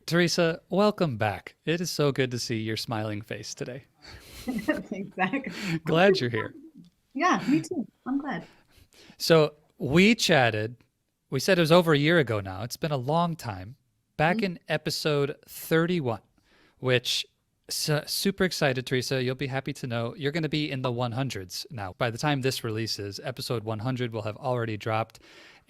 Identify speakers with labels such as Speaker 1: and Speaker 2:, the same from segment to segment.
Speaker 1: Teresa, welcome back. It is so good to see your smiling face today.
Speaker 2: Exactly.
Speaker 1: Glad you're here.
Speaker 2: Yeah, me too. I'm glad.
Speaker 1: So, we chatted, we said it was over a year ago now. It's been a long time. Back
Speaker 2: Mhm.
Speaker 1: in episode 31, which super excited, Teresa. You'll be happy to know you're going to be in the 100s now. By the time this releases, episode 100 will have already dropped.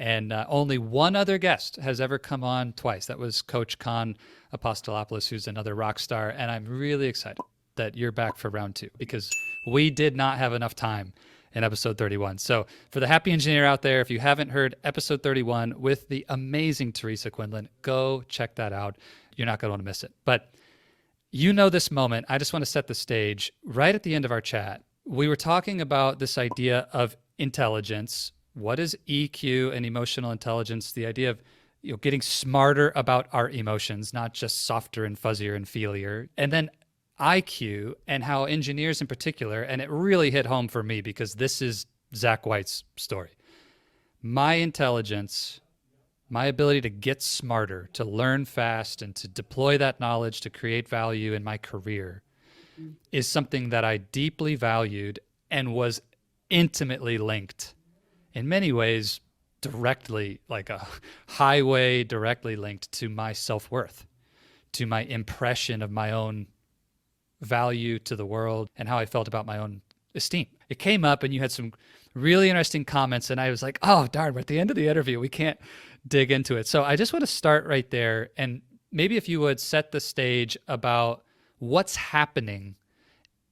Speaker 1: And only one other guest has ever come on twice. That was Coach Khan Apostolopoulos, who's another rock star. And I'm really excited that you're back for round two because we did not have enough time in episode 31. So, for the happy engineer out there, if you haven't heard episode 31 with the amazing Teresa Quinlan, go check that out. You're not going to want to miss it. But you know this moment. I just want to set the stage. Right at the end of our chat, we were talking about this idea of intelligence. What is EQ and emotional intelligence? The idea of getting smarter about our emotions, not just softer and fuzzier and feelier. And then IQ and how engineers in particular, and it really hit home for me because this is Zach White's story. My intelligence, my ability to get smarter, to learn fast, and to deploy that knowledge to create value in my career is something that I deeply valued and was intimately linked in many ways directly, like a highway directly linked to my self-worth, to my impression of my own value to the world and how I felt about my own esteem. It came up and you had some really interesting comments and I was like, oh, darn, we're at the end of the interview. We can't dig into it. So I just want to start right there. And maybe if you would set the stage about what's happening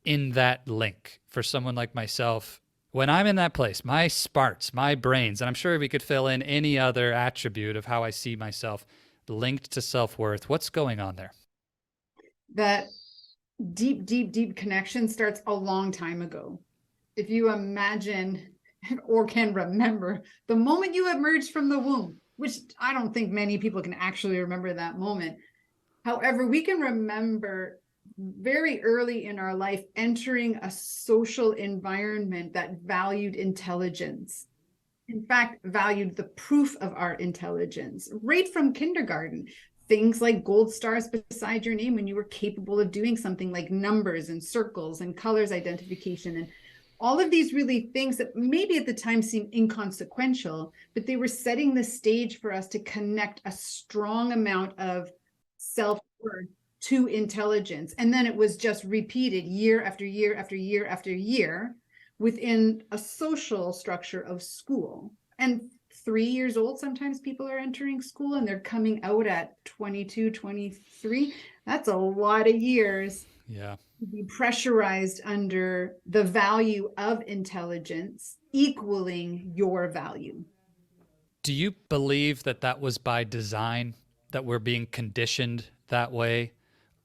Speaker 1: in that link for someone like myself. When I'm in that place, my sparks, my brains, and I'm sure we could fill in any other attribute of how I see myself linked to self-worth. What's going on there?
Speaker 2: That deep, deep, deep connection starts a long time ago. If you imagine or can remember the moment you emerged from the womb, which I don't think many people can actually remember that moment. However, we can remember very early in our life entering a social environment that valued intelligence. In fact, valued the proof of our intelligence right from kindergarten. Things like gold stars beside your name when you were capable of doing something like numbers and circles and colors identification and all of these really things that maybe at the time seemed inconsequential, but they were setting the stage for us to connect a strong amount of self-worth to intelligence. And then it was just repeated year after year after year after year within a social structure of school. And 3 years old, sometimes people are entering school and they're coming out at 22, 23. That's a lot of years
Speaker 1: Yeah.
Speaker 2: to be pressurized under the value of intelligence equaling your value.
Speaker 1: Do you believe that that was by design, that we're being conditioned that way?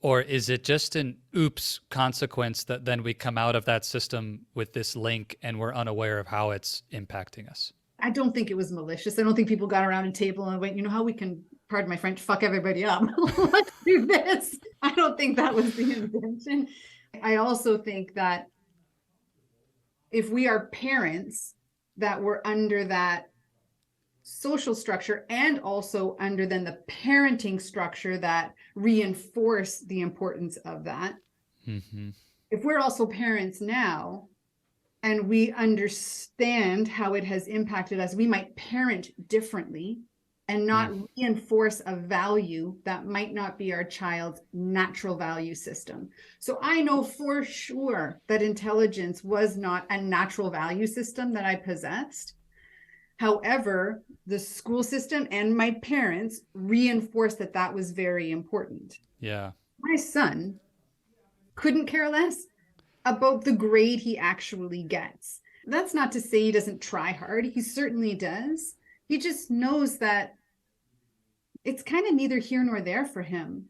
Speaker 1: Or is it just an oops consequence that then we come out of that system with this link and we're unaware of how it's impacting us?
Speaker 2: I don't think it was malicious. I don't think people got around a table and went, you know how we can, pardon my French, fuck everybody up. Let's do this. I don't think that was the intention. I also think that if we are parents that were under that social structure and also under then the parenting structure that reinforce the importance of that,
Speaker 1: Mm-hmm.
Speaker 2: if we're also parents now and we understand how it has impacted us, we might parent differently and not reinforce a value that might not be our child's natural value system. So I know for sure that intelligence was not a natural value system that I possessed. However, the school system and my parents reinforced that that was very important.
Speaker 1: Yeah.
Speaker 2: My son couldn't care less about the grade he actually gets. That's not to say he doesn't try hard. He certainly does. He just knows that it's kind of neither here nor there for him.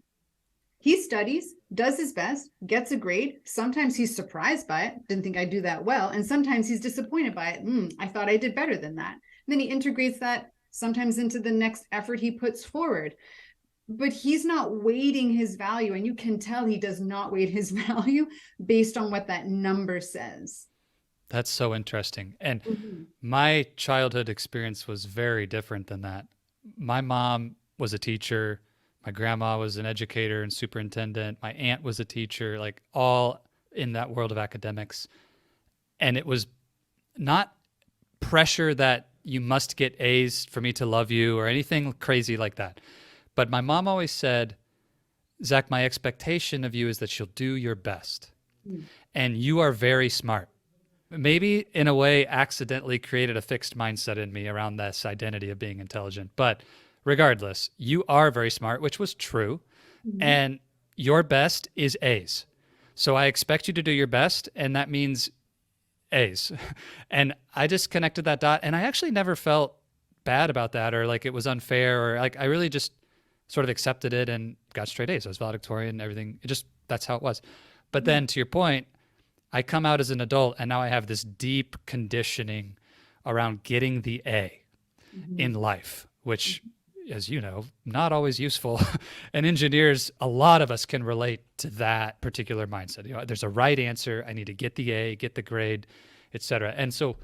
Speaker 2: He studies, does his best, gets a grade. Sometimes he's surprised by it, didn't think I'd do that well. And sometimes he's disappointed by it. I thought I did better than that. And then he integrates that sometimes into the next effort he puts forward. But he's not weighting his value. And you can tell he does not weight his value based on what that number says.
Speaker 1: That's so interesting. And
Speaker 2: Mm-hmm.
Speaker 1: my childhood experience was very different than that. My mom was a teacher, My grandma was an educator and superintendent. My aunt was a teacher, like all in that world of academics. And it was not pressure that you must get A's for me to love you or anything crazy like that. But my mom always said, Zach, my expectation of you is that you'll do your best.
Speaker 2: Mm.
Speaker 1: And you are very smart. Maybe in a way accidentally created a fixed mindset in me around this identity of being intelligent. But regardless, you are very smart, which was true.
Speaker 2: Mhm.
Speaker 1: And your best is A's. So I expect you to do your best. And that means A's. And I just connected that dot. And I actually never felt bad about that or like it was unfair or like I really just sort of accepted it and got straight A's. I was valedictorian and everything. It just, that's how it was. But
Speaker 2: Yeah.
Speaker 1: then to your point, I come out as an adult and now I have this deep conditioning around getting the A
Speaker 2: Mhm.
Speaker 1: in life, which, as you know, not always useful. And engineers, a lot of us can relate to that particular mindset. You know, there's a right answer. I need to get the A, get the grade, et cetera. And so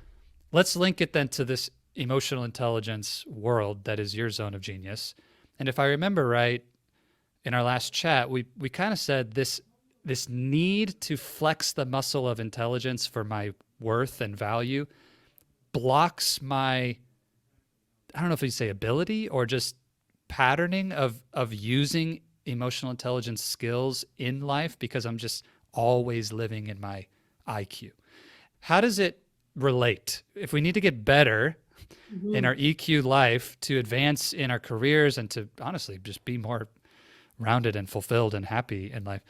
Speaker 1: let's link it then to this emotional intelligence world that is your zone of genius. And if I remember right, in our last chat, we kind of said this need to flex the muscle of intelligence for my worth and value blocks my, I don't know if you say ability or just patterning of using emotional intelligence skills in life because I'm just always living in my IQ. How does it relate? If we need to get better in
Speaker 2: Mhm.
Speaker 1: our EQ life to advance in our careers and to honestly just be more rounded and fulfilled and happy in life,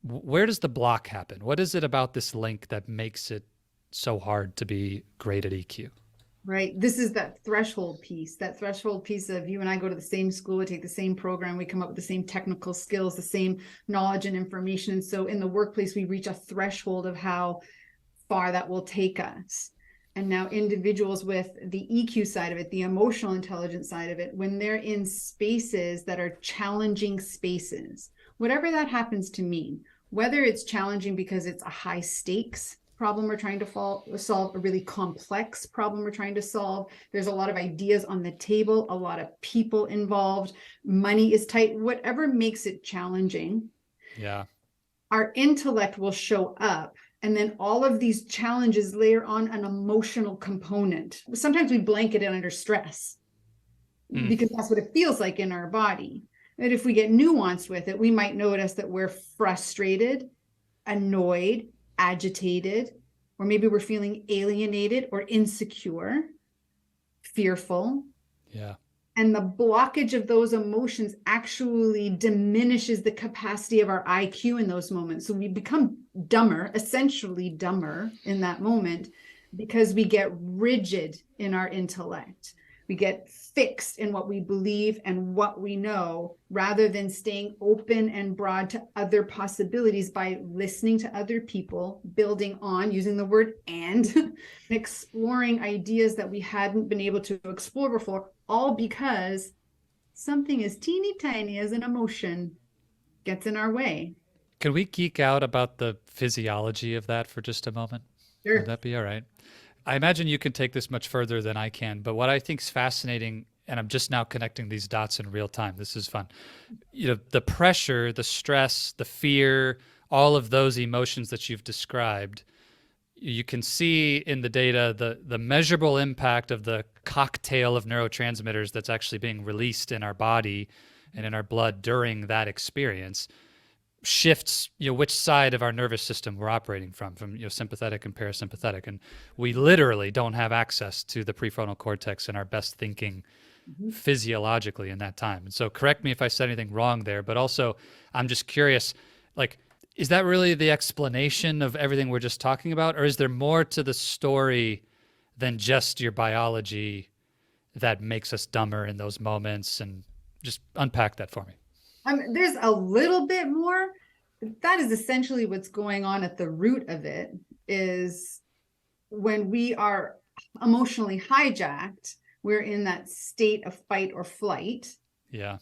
Speaker 1: where does the block happen? What is it about this link that makes it so hard to be great at EQ?
Speaker 2: Right. This is that threshold piece of you and I go to the same school, we take the same program, we come up with the same technical skills, the same knowledge and information. And so in the workplace, we reach a threshold of how far that will take us. And now individuals with the EQ side of it, the emotional intelligence side of it, when they're in spaces that are challenging spaces, whatever that happens to mean, whether it's challenging because it's a high stakes problem we're trying to solve, a really complex problem we're trying to solve. There's a lot of ideas on the table, a lot of people involved, money is tight, whatever makes it challenging,
Speaker 1: Yeah.
Speaker 2: our intellect will show up. And then all of these challenges layer on an emotional component. Sometimes we blanket it under stress
Speaker 1: Mm,
Speaker 2: because that's what it feels like in our body. And if we get nuanced with it, we might notice that we're frustrated, annoyed, agitated, or maybe we're feeling alienated or insecure, fearful.
Speaker 1: yeah.
Speaker 2: And the blockage of those emotions actually diminishes the capacity of our IQ in those moments. So we become dumber, essentially dumber in that moment because we get rigid in our intellect. We get fixed in what we believe and what we know rather than staying open and broad to other possibilities by listening to other people, building on, using the word and, exploring ideas that we hadn't been able to explore before, all because something as teeny tiny as an emotion gets in our way.
Speaker 1: Can we geek out about the physiology of that for just a moment? Would
Speaker 2: Sure.
Speaker 1: that be all right? I imagine you can take this much further than I can, but what I think is fascinating, and I'm just now connecting these dots in real time. This is fun. You know, the pressure, the stress, the fear, all of those emotions that you've described, you can see in the data the measurable impact of the cocktail of neurotransmitters that's actually being released in our body and in our blood during that experience shifts, you know, which side of our nervous system we're operating from, you know, sympathetic and parasympathetic. And we literally don't have access to the prefrontal cortex and our best thinking
Speaker 2: Mhm.
Speaker 1: physiologically in that time. And so correct me if I said anything wrong there, but also I'm just curious, like, is that really the explanation of everything we're just talking about? Or is there more to the story than just your biology that makes us dumber in those moments? And just unpack that for me.
Speaker 2: There's a little bit more. That is essentially what's going on at the root of it is when we are emotionally hijacked, we're in that state of fight or flight.
Speaker 1: Yeah.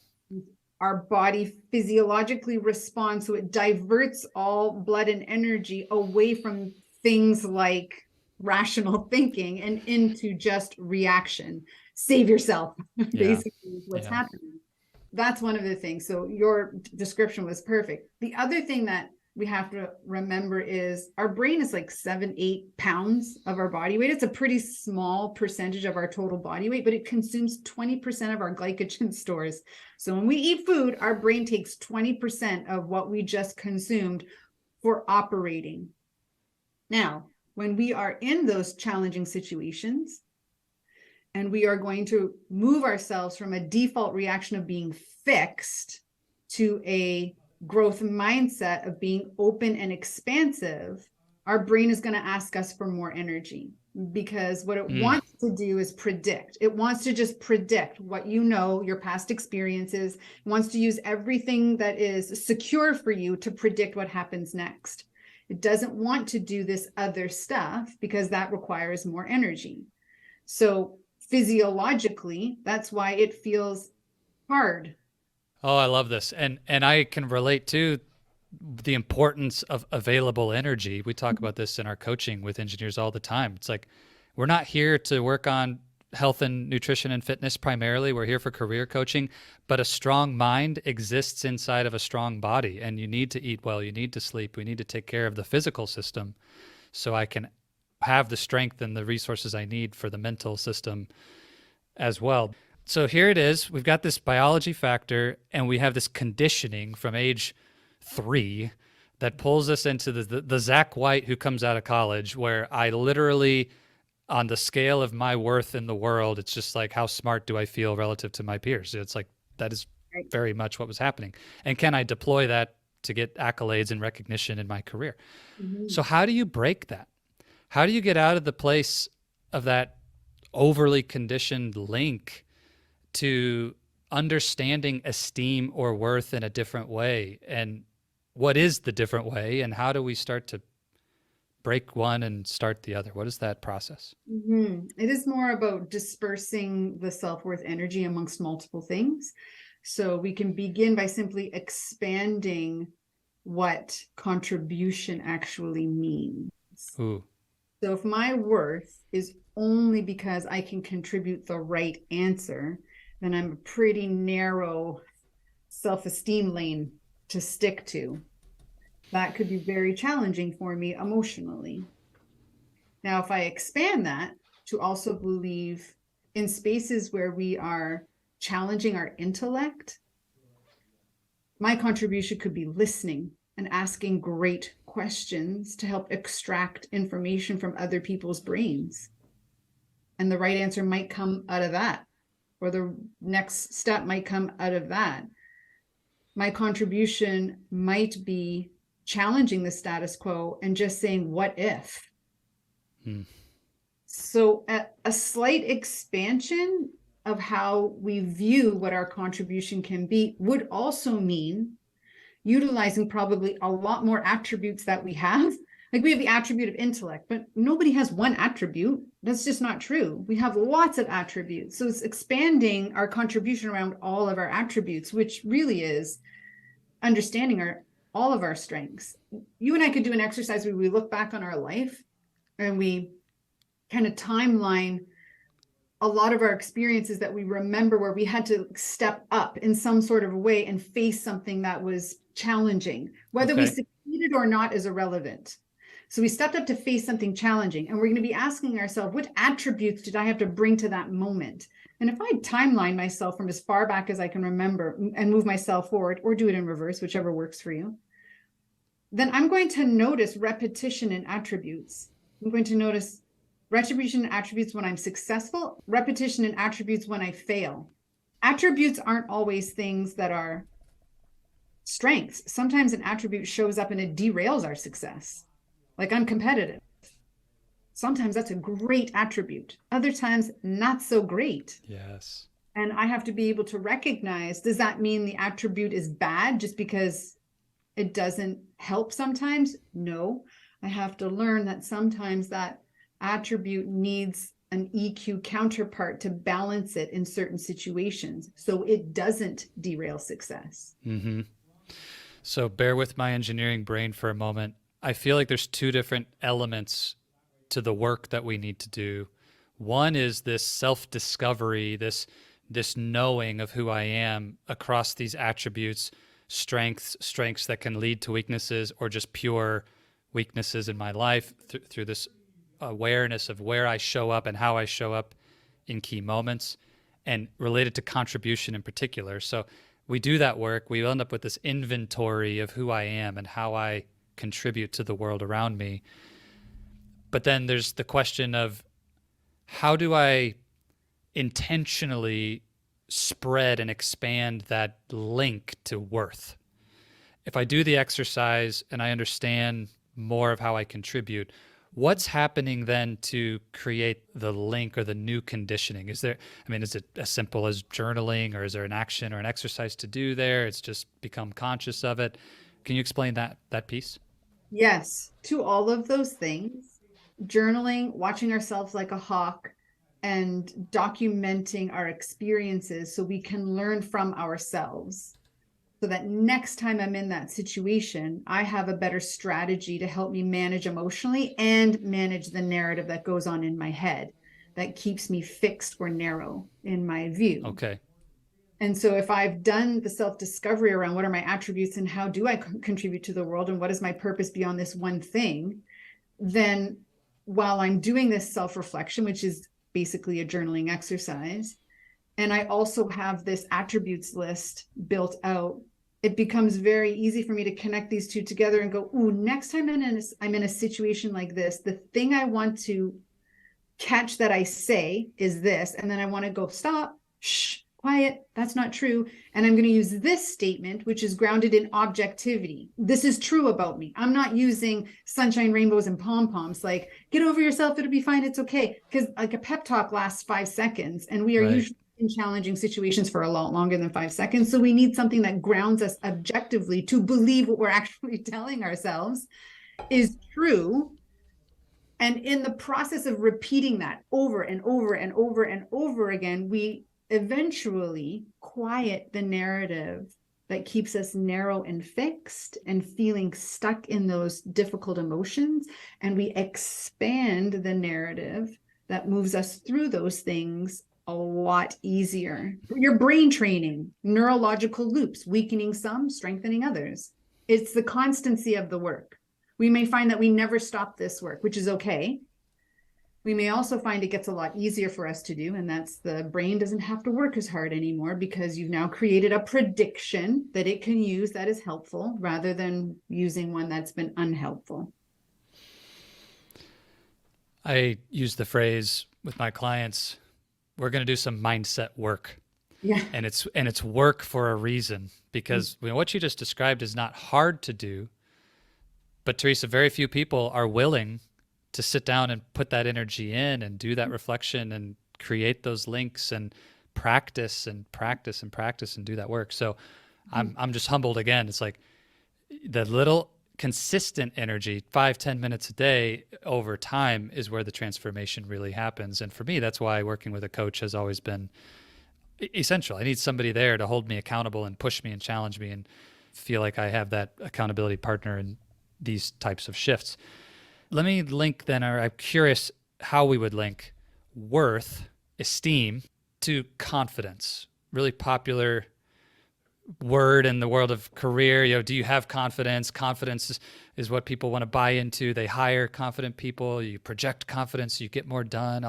Speaker 2: Our body physiologically responds, so it diverts all blood and energy away from things like rational thinking and into just reaction. Save yourself,
Speaker 1: Yeah.
Speaker 2: basically, is what's
Speaker 1: Yeah.
Speaker 2: happening. that's one of the things. So your description was perfect. The other thing that we have to remember is our brain is like 7-8 pounds of our body weight. It's a pretty small percentage of our total body weight, but it consumes 20% of our glycogen stores. So when we eat food, our brain takes 20% of what we just consumed for operating. Now, when we are in those challenging situations, and we are going to move ourselves from a default reaction of being fixed to a growth mindset of being open and expansive, our brain is going to ask us for more energy, because what it wants to do is predict. It wants to just predict what you know, your past experiences. It wants to use everything that is secure for you to predict what happens next. It doesn't want to do this other stuff because that requires more energy. So physiologically, that's why it feels hard.
Speaker 1: Oh, I love this. And I can relate to the importance of available energy. We talk about this in our coaching with engineers all the time. It's like we're not here to work on health and nutrition and fitness primarily. We're here for career coaching, but a strong mind exists inside of a strong body, and you need to eat well, you need to sleep, we need to take care of the physical system so I can have the strength and the resources I need for the mental system as well. So here it is. We've got this biology factor, and we have this conditioning from age 3 that pulls us into the Zach White who comes out of college, where I literally, on the scale of my worth in the world, it's just like, how smart do I feel relative to my peers? It's like, that is very much what was happening. And can I deploy that to get accolades and recognition in my career?
Speaker 2: Mm-hmm.
Speaker 1: So how do you break that? How do you get out of the place of that overly conditioned link to understanding esteem or worth in a different way? And what is the different way? And how do we start to break one and start the other? What is that process?
Speaker 2: Mm-hmm. It is more about dispersing the self-worth energy amongst multiple things. So we can begin by simply expanding what contribution actually means.
Speaker 1: Ooh.
Speaker 2: So if my worth is only because I can contribute the right answer, then I'm a pretty narrow self-esteem lane to stick to. That could be very challenging for me emotionally. Now, if I expand that to also believe in spaces where we are challenging our intellect, my contribution could be listening and asking great questions to help extract information from other people's brains. And the right answer might come out of that, or the next step might come out of that. My contribution might be challenging the status quo and just saying, what if? So a slight expansion of how we view what our contribution can be would also mean utilizing probably a lot more attributes that we have. Like we have the attribute of intellect, but nobody has one attribute. That's just not true. We have lots of attributes. So it's expanding our contribution around all of our attributes, which really is understanding all of our strengths. You and I could do an exercise where we look back on our life and we kind of timeline a lot of our experiences that we remember where we had to step up in some sort of a way and face something that was challenging. Whether we succeeded or not is irrelevant. So we stepped up to face something challenging, and we're going to be asking ourselves, what attributes did I have to bring to that moment? And if I timeline myself from as far back as I can remember and move myself forward, or do it in reverse, whichever works for you, then I'm going to notice repetition in attributes. I'm going to notice retribution in attributes when I'm successful, repetition in attributes when I fail. Attributes aren't always things that are strengths. Sometimes an attribute shows up and it derails our success. Like I'm competitive. Sometimes that's a great attribute. Other times, not so great.
Speaker 1: Yes.
Speaker 2: And I have to be able to recognize, does that mean the attribute is bad just because it doesn't help sometimes? No. I have to learn that sometimes that attribute needs an EQ counterpart to balance it in certain situations so it doesn't derail success.
Speaker 1: Mm-hmm. So bear with my engineering brain for a moment. I feel like there's two different elements to the work that we need to do. One is this self-discovery, this this knowing of who I am across these attributes, strengths that can lead to weaknesses or just pure weaknesses in my life through this awareness of where I show up and how I show up in key moments and related to contribution in particular. So we do that work, we end up with this inventory of who I am and how I contribute to the world around me. But then there's the question of how do I intentionally spread and expand that link to worth? If I do the exercise and I understand more of how I contribute, what's happening then to create the link or the new conditioning? Is it as simple as journaling, or is there an action or an exercise to do there? It's just become conscious of it. Can you explain that piece?
Speaker 2: Yes, to all of those things. Journaling, watching ourselves like a hawk, and documenting our experiences so we can learn from ourselves. So that next time I'm in that situation, I have a better strategy to help me manage emotionally and manage the narrative that goes on in my head that keeps me fixed or narrow in my view.
Speaker 1: Okay.
Speaker 2: And so if I've done the self-discovery around what are my attributes and how do I contribute to the world and what is my purpose beyond this one thing, then while I'm doing this self-reflection, which is basically a journaling exercise, and I also have this attributes list built out, it becomes very easy for me to connect these two together and go, ooh, next time I'm in a situation like this, the thing I want to catch that I say is this. And then I want to go, stop, shh, quiet, that's not true. And I'm going to use this statement, which is grounded in objectivity. This is true about me. I'm not using sunshine, rainbows, and pom-poms, like, get over yourself, it'll be fine, it's okay. Because like a pep talk lasts 5 seconds, and we are
Speaker 1: Right.
Speaker 2: usually in challenging situations for a lot longer than 5 seconds. So we need something that grounds us objectively to believe what we're actually telling ourselves is true. And in the process of repeating that over and over and over and over again, we eventually quiet the narrative that keeps us narrow and fixed and feeling stuck in those difficult emotions. And we expand the narrative that moves us through those things a lot easier. Your brain training, neurological loops, weakening some, strengthening others. It's the constancy of the work. We may find that we never stop this work, which is okay. We may also find it gets a lot easier for us to do, and that's the brain doesn't have to work as hard anymore because you've now created a prediction that it can use that is helpful rather than using one that's been unhelpful.
Speaker 1: I use the phrase with my clients, we're going to do some mindset work.
Speaker 2: Yeah.
Speaker 1: And it's work for a reason, because what you just described is not hard to do. But Teresa, very few people are willing to sit down and put that energy in and do that reflection and create those links and practice and practice and practice and do that work. So I'm just humbled again. It's like the little consistent energy, 5-10 minutes a day over time is where the transformation really happens. And for me, that's why working with a coach has always been essential. I need somebody there to hold me accountable and push me and challenge me and feel like I have that accountability partner in these types of shifts. Let me link then, or I'm curious how we would link worth, esteem, to confidence. Really popular word in the world of career. Do you have confidence? Confidence is what people want to buy into. They hire confident people. You project confidence, you get more done.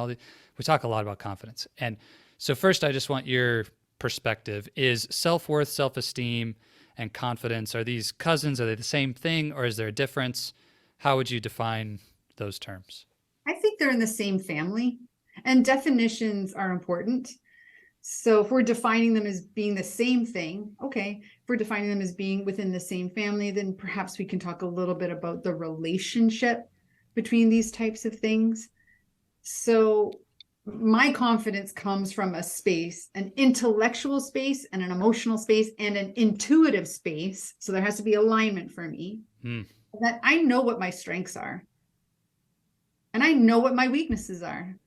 Speaker 1: We talk a lot about confidence. And so first, I just want your perspective. Is self-worth, self-esteem, and confidence, are these cousins? Are they the same thing, or is there a difference? How would you define those terms?
Speaker 2: I think they're in the same family, and definitions are important. So if we're defining them as being the same thing, okay. If we're defining them as being within the same family, then perhaps we can talk a little bit about the relationship between these types of things. So my confidence comes from a space, an intellectual space and an emotional space and an intuitive space. So there has to be alignment for me, that I know what my strengths are and I know what my weaknesses are.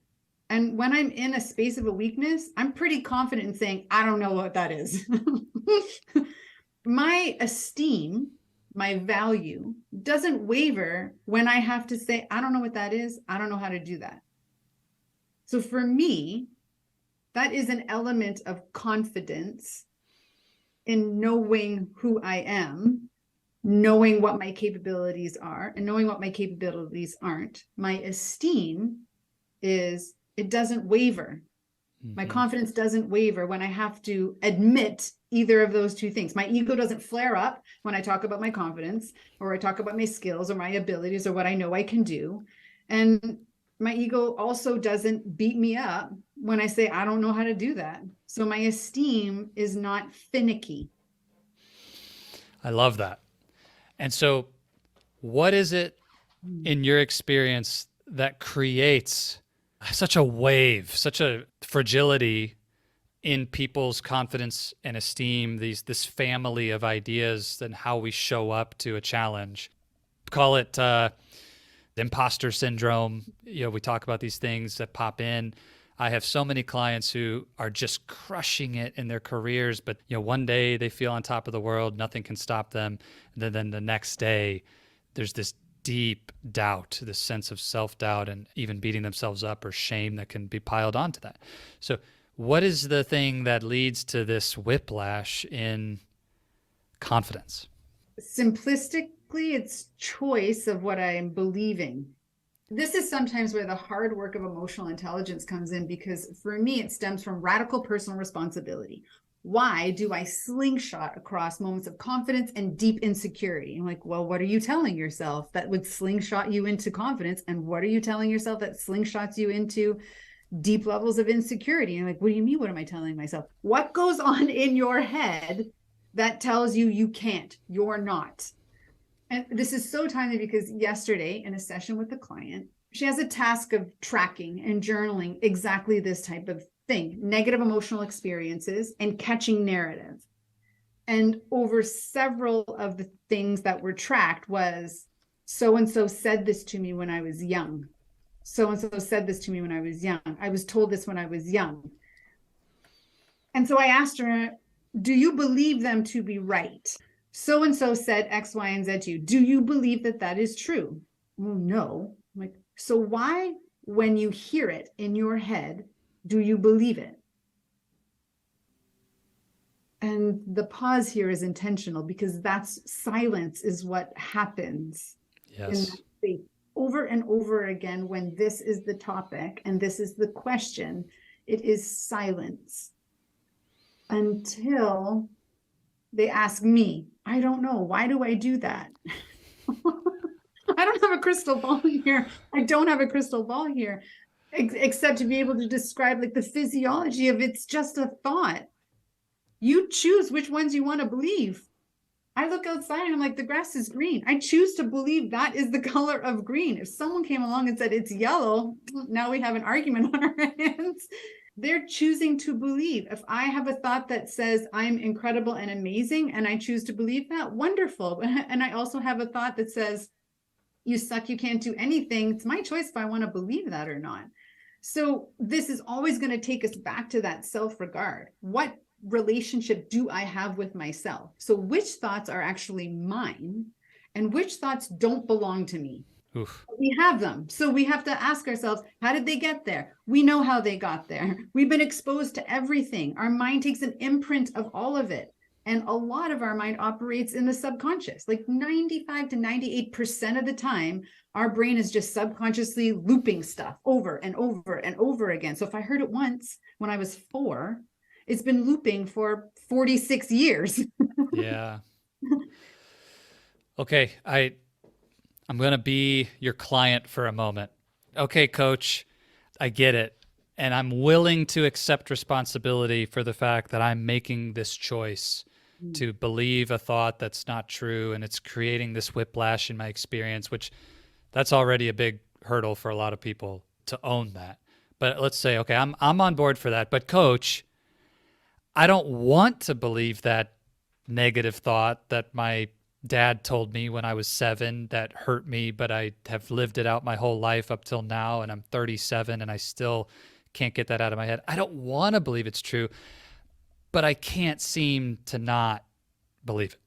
Speaker 2: And when I'm in a space of a weakness, I'm pretty confident in saying, I don't know what that is. My esteem, my value doesn't waver when I have to say, I don't know what that is. I don't know how to do that. So for me, That is an element of confidence in knowing who I am, knowing what my capabilities are, and knowing what my capabilities aren't. My esteem is, it doesn't waver. My confidence doesn't waver when I have to admit either of those two things. My ego doesn't flare up when I talk about my confidence, or I talk about my skills or my abilities or what I know I can do. And my ego also doesn't beat me up when I say, I don't know how to do that. So my esteem is not finicky.
Speaker 1: I love that. And so, what is it in your experience that creates such a wave, such a fragility in people's confidence and esteem, this family of ideas and how we show up to a challenge? Call it imposter syndrome. We talk about these things that pop in. I have so many clients who are just crushing it in their careers, but one day they feel on top of the world, nothing can stop them. And then the next day, there's this deep doubt, this sense of self-doubt, and even beating themselves up or shame that can be piled onto that. So what is the thing that leads to this whiplash in confidence?
Speaker 2: Simplistically, it's choice of what I am believing. This is sometimes where the hard work of emotional intelligence comes in, because for me, it stems from radical personal responsibility. Why do I slingshot across moments of confidence and deep insecurity? I'm like, well, what are you telling yourself that would slingshot you into confidence? And what are you telling yourself that slingshots you into deep levels of insecurity? And I'm like, what do you mean? What am I telling myself? What goes on in your head that tells you you can't, you're not? And this is so timely because yesterday in a session with the client, she has a task of tracking and journaling exactly this type of thing: negative emotional experiences and catching narrative. And over several of the things that were tracked was, so-and-so said this to me when I was young. So-and-so said this to me when I was young. I was told this when I was young. And so I asked her, do you believe them to be right? So-and-so said X, Y, and Z to you. Do you believe that that is true? Well, no. I'm like, so why, when you hear it in your head, do you believe it? And the pause here is intentional, because that's silence is what happens in that
Speaker 1: Yes.
Speaker 2: space over and over again. When this is the topic and this is the question, it is silence until they ask me. I don't know. Why do I do that? I don't have a crystal ball here. I don't have a crystal ball here, except to be able to describe like the physiology of it's just a thought. You choose which ones you want to believe. I look outside and I'm like, the grass is green. I choose to believe that is the color of green. If someone came along and said it's yellow, now we have an argument on our hands. They're choosing to believe. If I have a thought that says I'm incredible and amazing, and I choose to believe that, wonderful. And I also have a thought that says you suck, you can't do anything. It's my choice if I want to believe that or not. So this is always going to take us back to that self-regard. What relationship do I have with myself? So which thoughts are actually mine and which thoughts don't belong to me?
Speaker 1: Oof.
Speaker 2: We have them. So we have to ask ourselves, how did they get there? We know how they got there. We've been exposed to everything. Our mind takes an imprint of all of it. And a lot of our mind operates in the subconscious. Like 95 to 98% of the time, our brain is just subconsciously looping stuff over and over and over again. So if I heard it once when I was 4, it's been looping for 46 years.
Speaker 1: Yeah. Okay, I'm going to be your client for a moment. Okay, coach, I get it. And I'm willing to accept responsibility for the fact that I'm making this choice to believe a thought that's not true, and it's creating this whiplash in my experience, which that's already a big hurdle for a lot of people to own that. But let's say, okay, I'm on board for that. But coach, I don't want to believe that negative thought that my dad told me when I was 7 that hurt me, but I have lived it out my whole life up till now, and I'm 37 and I still can't get that out of my head. I don't want to believe it's true, but I can't seem to not believe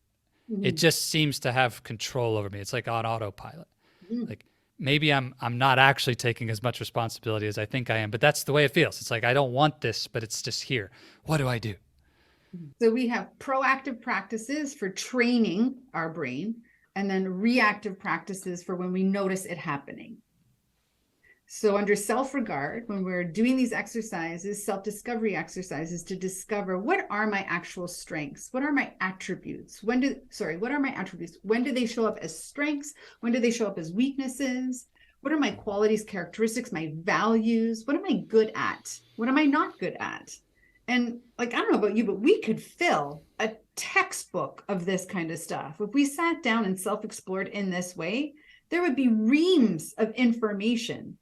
Speaker 1: it. It just seems to have control over me. It's like on autopilot. Like maybe I'm not actually taking as much responsibility as I think I am, but that's the way it feels. It's like I don't want this, but it's just here. What do I do?
Speaker 2: So we have proactive practices for training our brain, and then reactive practices for when we notice it happening. So under self-regard, when we're doing these exercises, self-discovery exercises to discover what are my actual strengths? What are my attributes? What are my attributes? When do they show up as strengths? When do they show up as weaknesses? What are my qualities, characteristics, my values? What am I good at? What am I not good at? And like, I don't know about you, but we could fill a textbook of this kind of stuff. If we sat down and self-explored in this way, there would be reams of information.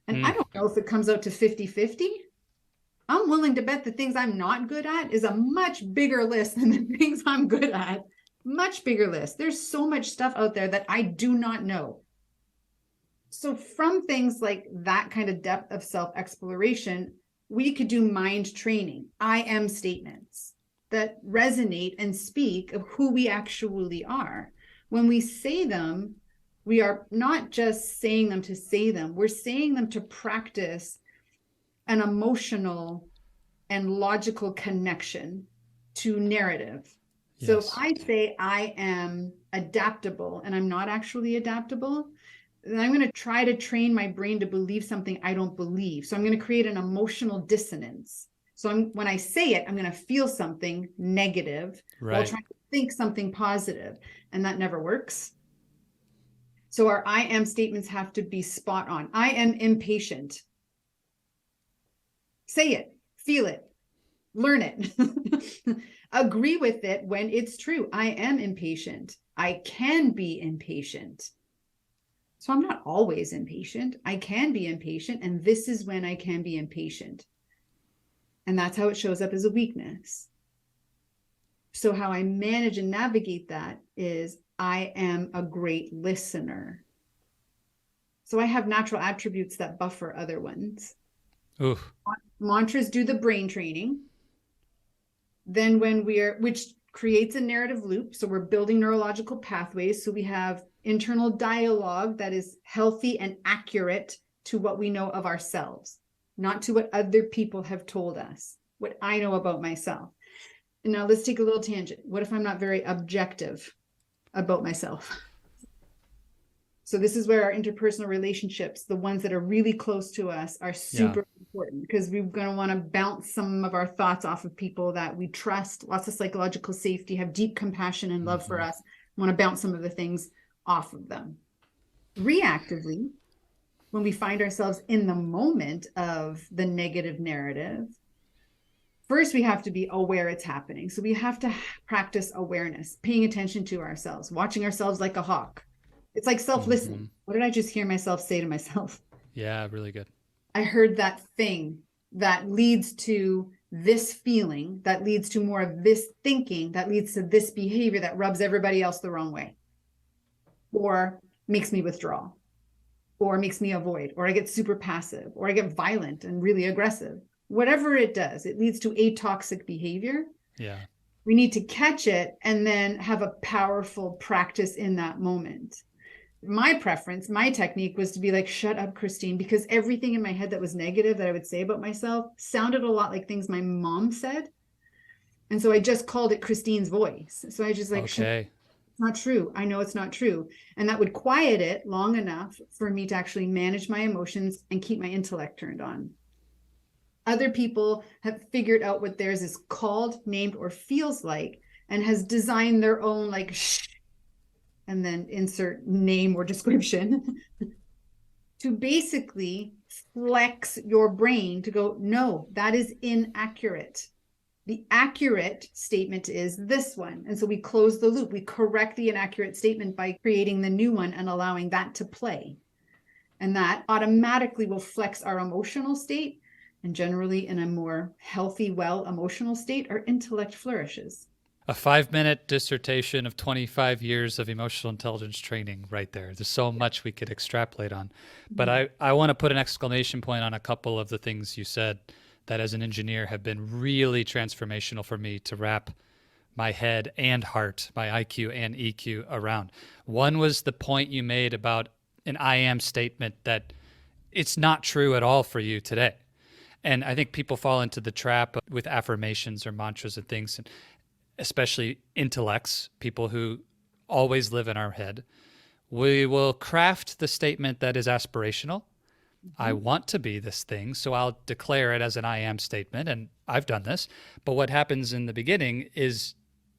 Speaker 2: And I don't know if it comes out to 50-50. I'm willing to bet the things I'm not good at is a much bigger list than the things I'm good at. Much bigger list. There's so much stuff out there that I do not know. So from things like that kind of depth of self-exploration, we could do mind training, I am statements that resonate and speak of who we actually are. When we say them, we are not just saying them to say them, we're saying them to practice an emotional and logical connection to narrative. Yes. So if I say I am adaptable and I'm not actually adaptable, then I'm going to try to train my brain to believe something I don't believe. So I'm going to create an emotional dissonance. So when I say it, I'm going to feel something negative while trying to think something positive. And that never works. So our I am statements have to be spot on. I am impatient. Say it, feel it, learn it, agree with it when it's true. I am impatient. I can be impatient. So I'm not always impatient. I can be impatient. And this is when I can be impatient. And that's how it shows up as a weakness. So how I manage and navigate that is I am a great listener. So I have natural attributes that buffer other ones.
Speaker 1: Oof.
Speaker 2: Mantras do the brain training. Then which creates a narrative loop. So we're building neurological pathways. So we have internal dialogue that is healthy and accurate to what we know of ourselves, not to what other people have told us, what I know about myself. And now let's take a little tangent. What if I'm not very objective about myself? So this is where our interpersonal relationships, the ones that are really close to us, are super important, because we're going to want to bounce some of our thoughts off of people that we trust, lots of psychological safety, have deep compassion and love for us, want to bounce some of the things off of them. Reactively, when we find ourselves in the moment of the negative narrative, first we have to be aware it's happening. So we have to practice awareness, paying attention to ourselves, watching ourselves like a hawk. It's like self-listening. What did I just hear myself say to myself?
Speaker 1: Yeah, really good.
Speaker 2: I heard that thing that leads to this feeling, that leads to more of this thinking, that leads to this behavior that rubs everybody else the wrong way, or makes me withdraw, or makes me avoid, or I get super passive, or I get violent and really aggressive. Whatever it does, it leads to a toxic behavior.
Speaker 1: Yeah.
Speaker 2: We need to catch it and then have a powerful practice in that moment. My preference, my technique was to be like, shut up, Christine, because everything in my head that was negative that I would say about myself sounded a lot like things my mom said. And so I just called it Christine's voice. So I just like,
Speaker 1: okay,
Speaker 2: it's not true. I know it's not true. And that would quiet it long enough for me to actually manage my emotions and keep my intellect turned on. Other people have figured out what theirs is called, named, or feels like, and has designed their own like shh, and then insert name or description to basically flex your brain to go, no, that is inaccurate. The accurate statement is this one. And so we close the loop. We correct the inaccurate statement by creating the new one and allowing that to play. And that automatically will flex our emotional state. And generally, in a more healthy, well emotional state, our intellect flourishes.
Speaker 1: A 5-minute dissertation of 25 years of emotional intelligence training right there. There's so much we could extrapolate on. But I want to put an exclamation point on a couple of the things you said that as an engineer have been really transformational for me to wrap my head and heart, my IQ and EQ around. One was the point you made about an I am statement that it's not true at all for you today. And I think people fall into the trap with affirmations or mantras and things, and especially intellects, people who always live in our head. We will craft the statement that is aspirational. I
Speaker 2: Mhm.
Speaker 1: want to be this thing, so I'll declare it as an I am statement. And I've done this. But what happens in the beginning is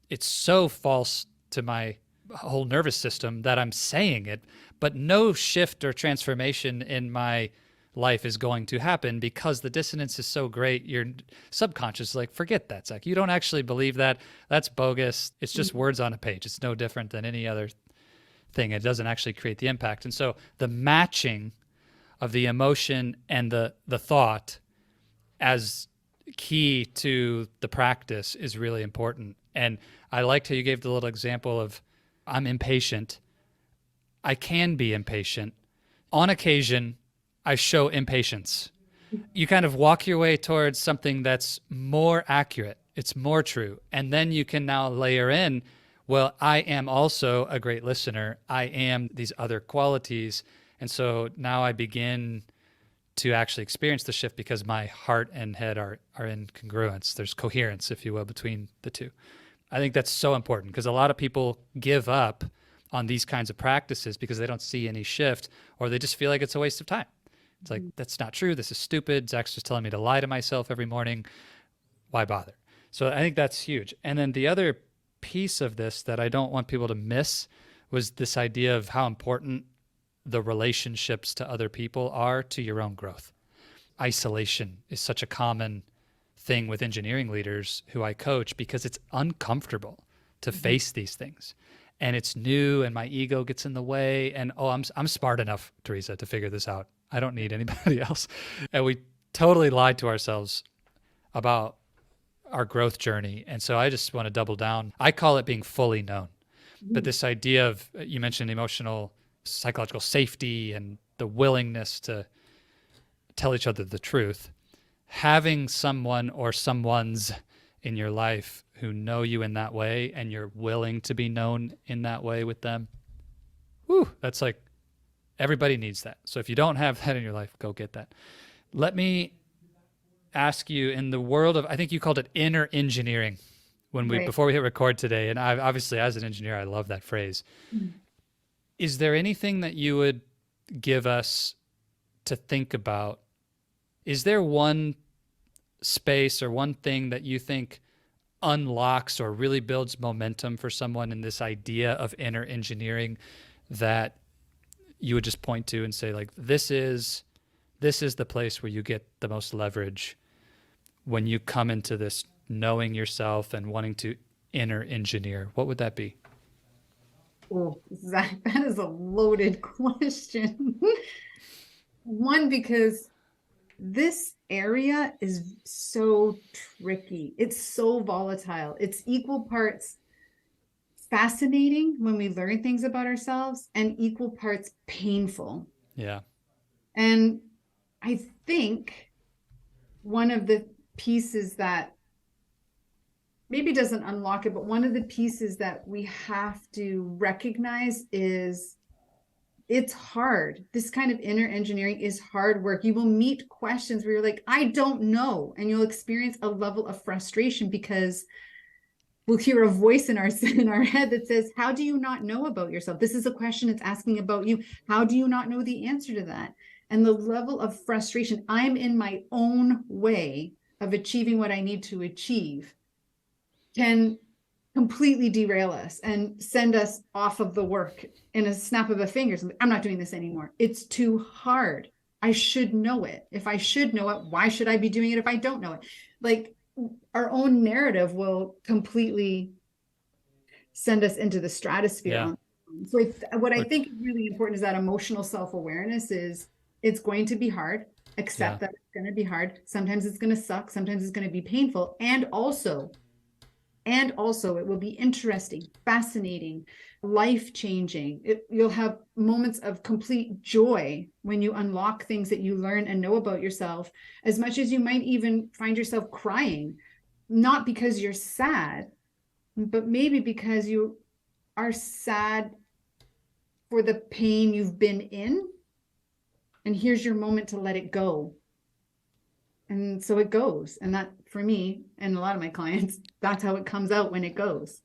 Speaker 1: it's so false to my whole nervous system that I'm saying it, but no shift or transformation in my life is going to happen because the dissonance is so great. Your subconscious is like, forget that, Zach. You don't actually believe that. That's bogus. It's just words on a page. It's no different than any other thing. It doesn't actually create the impact. And so the matching of the emotion and the thought as key to the practice is really important. And I liked how you gave the little example of I'm impatient. I can be impatient. On occasion, I show impatience. You kind of walk your way towards something that's more accurate, it's more true. And then you can now layer in, well, I am also a great listener. I am these other qualities. And so now I begin to actually experience the shift because my heart and head are in congruence. There's coherence, if you will, between the two. I think that's so important because a lot of people give up on these kinds of practices because they don't see any shift or they just feel like it's a waste of time. It's like, that's not true. This is stupid. Zach's just telling me to lie to myself every morning. Why bother? So I think that's huge. And then the other piece of this that I don't want people to miss was this idea of how important the relationships to other people are to your own growth. Isolation is such a common thing with engineering leaders who I coach because it's uncomfortable to face these things. And it's new and my ego gets in the way and I'm smart enough, Teresa, to figure this out. I don't need anybody else. And we totally lied to ourselves about our growth journey. And so I just want to double down. I call it being fully known. But this idea of, you mentioned emotional, psychological safety and the willingness to tell each other the truth. Having someone or someone's in your life who know you in that way and you're willing to be known in that way with them, whew, that's like everybody needs that. So if you don't have that in your life, go get that. Let me ask you, in the world of, I think you called it inner engineering
Speaker 2: Right.
Speaker 1: before we hit record today, and I obviously as an engineer I love that phrase. Is there anything that you would give us to think about? Is there one space or one thing that you think unlocks or really builds momentum for someone in this idea of inner engineering that you would just point to and say, like, this is the place where you get the most leverage when you come into this knowing yourself and wanting to inner engineer? What would that be?
Speaker 2: Oh, that is a loaded question. One, because this area is so tricky. It's so volatile. It's equal parts fascinating when we learn things about ourselves and equal parts painful.
Speaker 1: Yeah.
Speaker 2: And I think one of the pieces that maybe doesn't unlock it, but one of the pieces that we have to recognize is it's hard. This kind of inner engineering is hard work. You will meet questions where you're like, I don't know. And you'll experience a level of frustration because we'll hear a voice in our head that says, how do you not know about yourself? This is a question it's asking about you. How do you not know the answer to that? And the level of frustration, I'm in my own way of achieving what I need to achieve, can completely derail us and send us off of the work in a snap of a finger. I'm not doing this anymore. It's too hard. I should know it. If I should know it, why should I be doing it if I don't know it? Like, our own narrative will completely send us into the stratosphere.
Speaker 1: Yeah.
Speaker 2: So what I
Speaker 1: Or,
Speaker 2: think is really important is that emotional self-awareness is it's going to be hard.
Speaker 1: yeah.
Speaker 2: Accept that it's going to be hard. Sometimes it's going to suck. Sometimes it's going to be painful. And also it will be interesting, fascinating, life-changing. You'll have moments of complete joy when you unlock things that you learn and know about yourself, as much as you might even find yourself crying, not because you're sad, but maybe because you are sad for the pain you've been in. And here's your moment to let it go. And so it goes. And that, for me and a lot of my clients, that's how it comes out when it goes.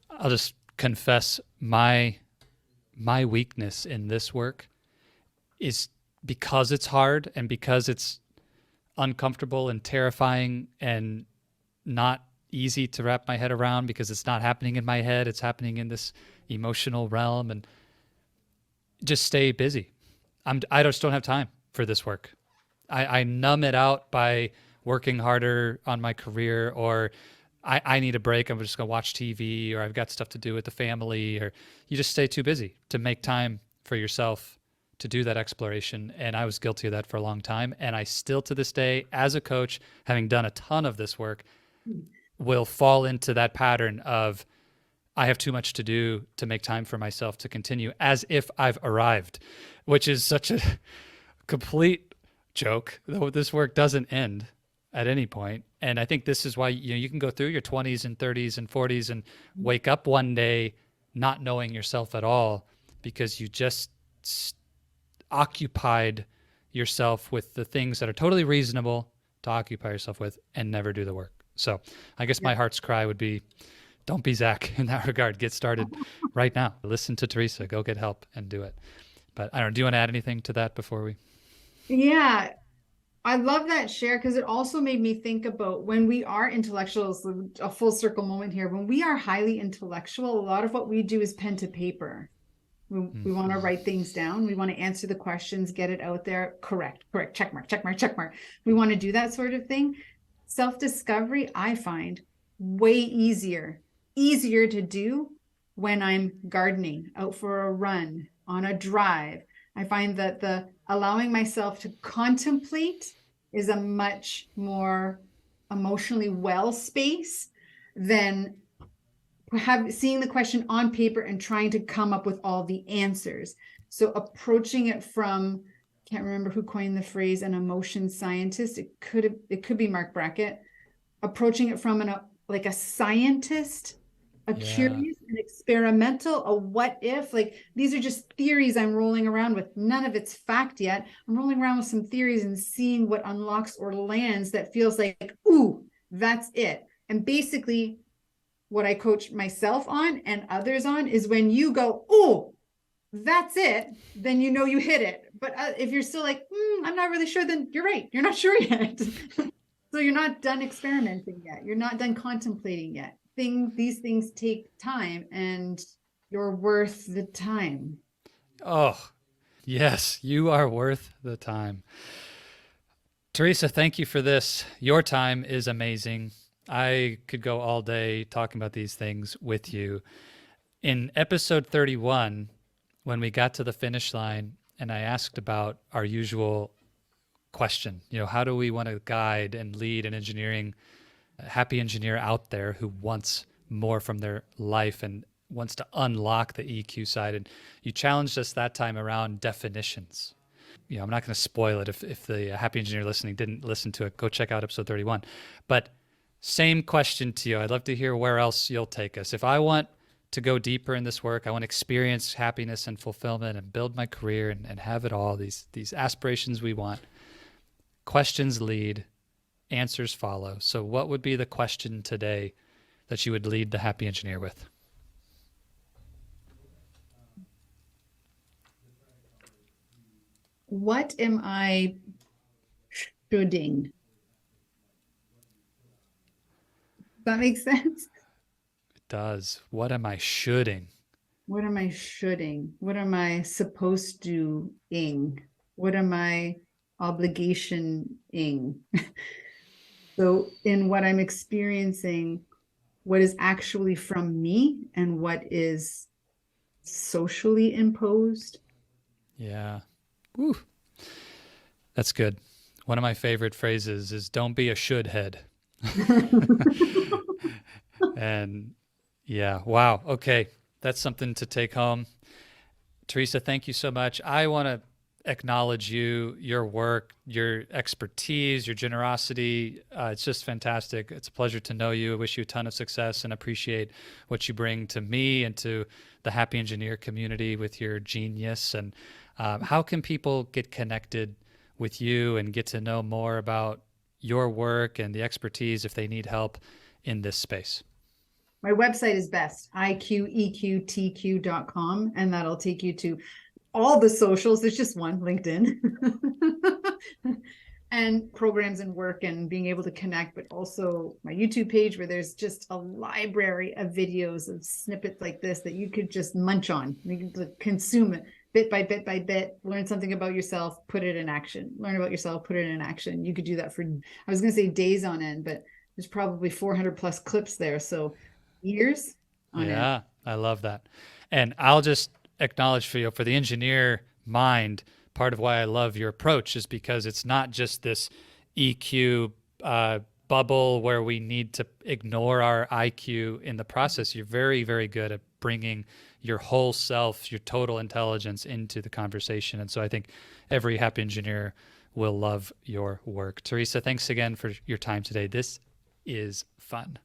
Speaker 1: I'll just confess my weakness in this work is because it's hard and because it's uncomfortable and terrifying and not easy to wrap my head around, because it's not happening in my head, it's happening in this emotional realm. And just stay busy. I just don't have time for this work. I numb it out by working harder on my career, or I need a break. I'm just going to watch TV, or I've got stuff to do with the family, or you just stay too busy to make time for yourself to do that exploration. And I was guilty of that for a long time. And I still, to this day, as a coach, having done a ton of this work, will fall into that pattern of I have too much to do to make time for myself to continue as if I've arrived, which is such a complete joke, though this work doesn't end at any point. And I think this is why you can go through your 20s and 30s and 40s and wake up one day not knowing yourself at all, because you just occupied yourself with the things that are totally reasonable to occupy yourself with and never do the work. So I guess my heart's cry would be, don't be Zach in that regard. Get started right now. Listen to Teresa. Go get help and do it. But I don't know. Do you want to add anything to that before we?
Speaker 2: Yeah, I love that share, because it also made me think about when we are intellectuals, a full circle moment here. When we are highly intellectual, a lot of what we do is pen to paper. We want to write things down. We want to answer the questions, get it out there. Correct, check mark, check mark, check mark. We want to do that sort of thing. Self-discovery, I find way easier to do when I'm gardening, out for a run, on a drive. I find that the allowing myself to contemplate is a much more emotionally well space than seeing the question on paper and trying to come up with all the answers. So approaching it from, can't remember who coined the phrase, an emotion scientist. It could be Mark Brackett. Approaching it from like a scientist, a curious and experimental, a what if. Like, these are just theories I'm rolling around with. None of it's fact yet. I'm rolling around with some theories and seeing what unlocks or lands that feels like, ooh, that's it. And basically what I coach myself on and others on is when you go, oh, that's it, then you know you hit it. But if you're still like, I'm not really sure, then you're right. You're not sure yet. So you're not done experimenting yet. You're not done contemplating yet. These things take time, and you're worth the time.
Speaker 1: Oh, yes, you are worth the time. Teresa, thank you for this. Your time is amazing. I could go all day talking about these things with you. In episode 31, when we got to the finish line and I asked about our usual question, how do we want to guide and lead an engineering, a happy engineer out there who wants more from their life and wants to unlock the EQ side? And you challenged us that time around definitions. I'm not going to spoil it. If the happy engineer listening didn't listen to it, go check out episode 31. But same question to you. I'd love to hear where else you'll take us. If I want to go deeper in this work, I want to experience happiness and fulfillment and build my career and have it all, these aspirations we want. Questions lead, answers follow. So what would be the question today that you would lead the happy engineer with?
Speaker 2: What am I shoulding? That makes sense?
Speaker 1: It does. What am I shoulding?
Speaker 2: What am I shoulding? What am I supposed to ing? What am I obligation-ing? So in what I'm experiencing, what is actually from me and what is socially imposed?
Speaker 1: Yeah. Woo. That's good. One of my favorite phrases is don't be a should head. And yeah, wow. Okay. That's something to take home. Teresa, thank you so much. I want to acknowledge you, your work, your expertise, your generosity. It's just fantastic. It's a pleasure to know you. I wish you a ton of success and appreciate what you bring to me and to the Happy Engineer community with your genius. And how can people get connected with you and get to know more about your work and the expertise if they need help in this space?
Speaker 2: My website is best, iqeqtq.com, and that'll take you to all the socials. There's just one, LinkedIn. And programs and work and being able to connect, but also my YouTube page where there's just a library of videos of snippets like this that you could just munch on. You can consume it bit by bit by bit, learn something about yourself, put it in action, learn about yourself, put it in action. You could do that for, I was going to say days on end, but there's probably 400 plus clips there. So years on end.
Speaker 1: Yeah, I love that. And I'll just acknowledge for you, for the engineer mind, part of why I love your approach is because it's not just this EQ bubble where we need to ignore our IQ in the process. You're very, very good at bringing your whole self, your total intelligence into the conversation. And so I think every happy engineer will love your work. Teresa, thanks again for your time today. This is fun.